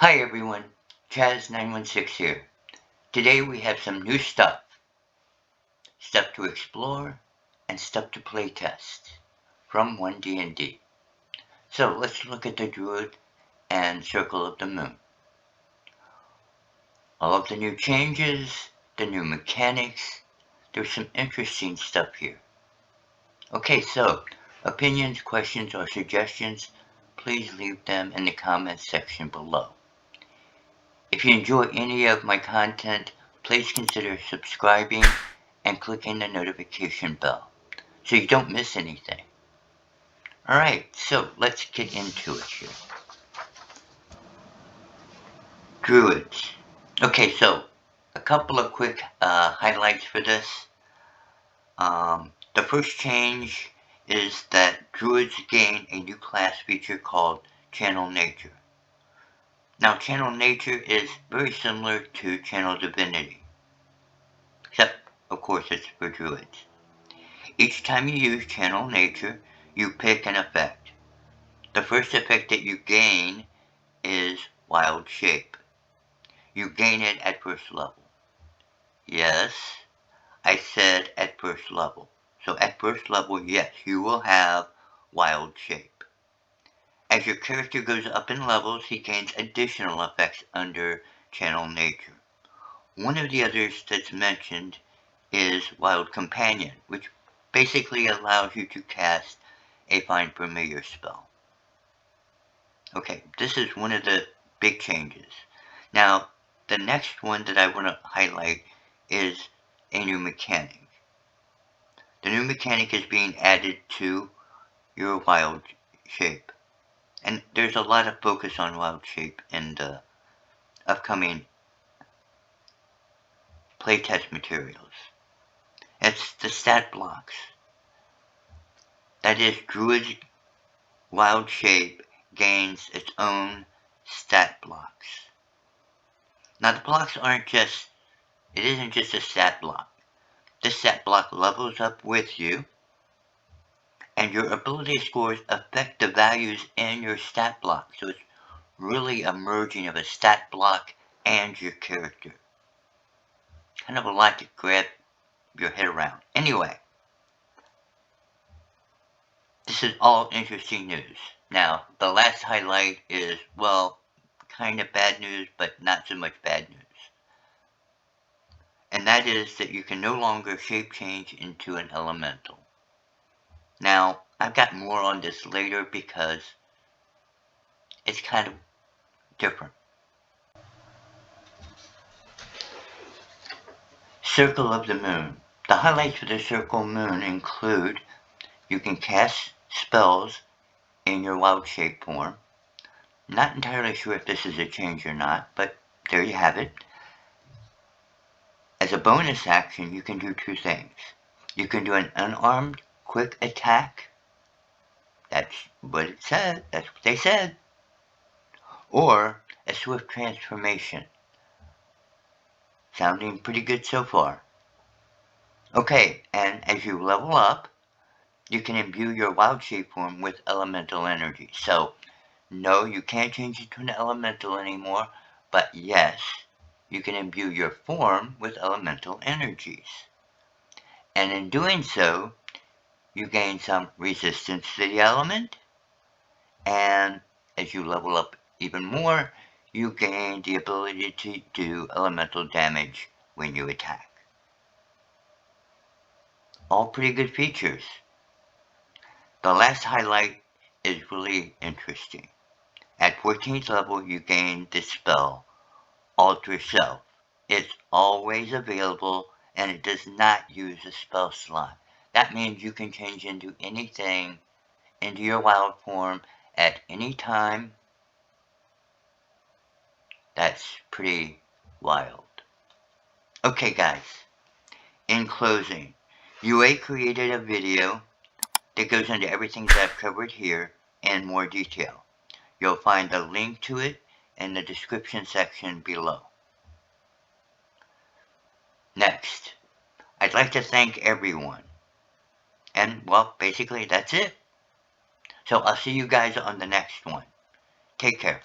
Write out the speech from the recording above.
Hi everyone, Chaz916 here. Today we have some new stuff to explore and stuff to playtest from 1D&D. So let's look at the Druid and Circle of the Moon. All of the new changes, the new mechanics, there's some interesting stuff here. Okay, so opinions, questions, or suggestions, please leave them in the comments section below. If you enjoy any of my content, please consider subscribing and clicking the notification bell so you don't miss anything. Alright, so let's get into it here. Druids. Okay, so a couple of quick highlights for this. The first change is that Druids gain a new class feature called Channel Nature. Now, Channel Nature is very similar to Channel Divinity, except, of course, it's for Druids. Each time you use Channel Nature, you pick an effect. The first effect that you gain is Wild Shape. You gain it at first level. Yes, I said at first level. So at first level, yes, you will have Wild Shape. As your character goes up in levels, he gains additional effects under Channel Nature. One of the others that's mentioned is Wild Companion, which basically allows you to cast a Find Familiar spell. Okay, this is one of the big changes. Now, the next one that I want to highlight is a new mechanic. The new mechanic is being added to your Wild Shape. And there's a lot of focus on Wild Shape in the upcoming playtest materials. It's the stat blocks. That is, Druid's Wild Shape gains its own stat blocks. Now the blocks it isn't just a stat block. This stat block levels up with you, and your ability scores affect the values in your stat block. So it's really a merging of a stat block and your character. Kind of a lot to grab your head around. Anyway, this is all interesting news. Now, the last highlight is, well, kind of bad news, but not so much bad news. And that is that you can no longer shape change into an elemental. Now, I've got more on this later because it's kind of different. Circle of the Moon. The highlights for the Circle Moon include you can cast spells in your Wild Shape form. Not entirely sure if this is a change or not, but there you have it. As a bonus action, you can do two things. You can do an unarmed quick attack. That's what it said. That's what they said. Or a swift transformation. Sounding pretty good so far. Okay, and as you level up, you can imbue your Wild Shape form with elemental energy. So, no, you can't change it to an elemental anymore, but yes, you can imbue your form with elemental energies. And in doing so, you gain some resistance to the element, and as you level up even more, you gain the ability to do elemental damage when you attack. All pretty good features. The last highlight is really interesting. At 14th level, you gain the spell, Alter Self. It's always available, and it does not use a spell slot. That means you can change into anything, into your wild form, at any time. That's pretty wild. Okay, guys. In closing, UA created a video that goes into everything that I've covered here in more detail. You'll find the link to it in the description section below. Next, I'd like to thank everyone. And, well, basically that's it. So I'll see you guys on the next one. Take care.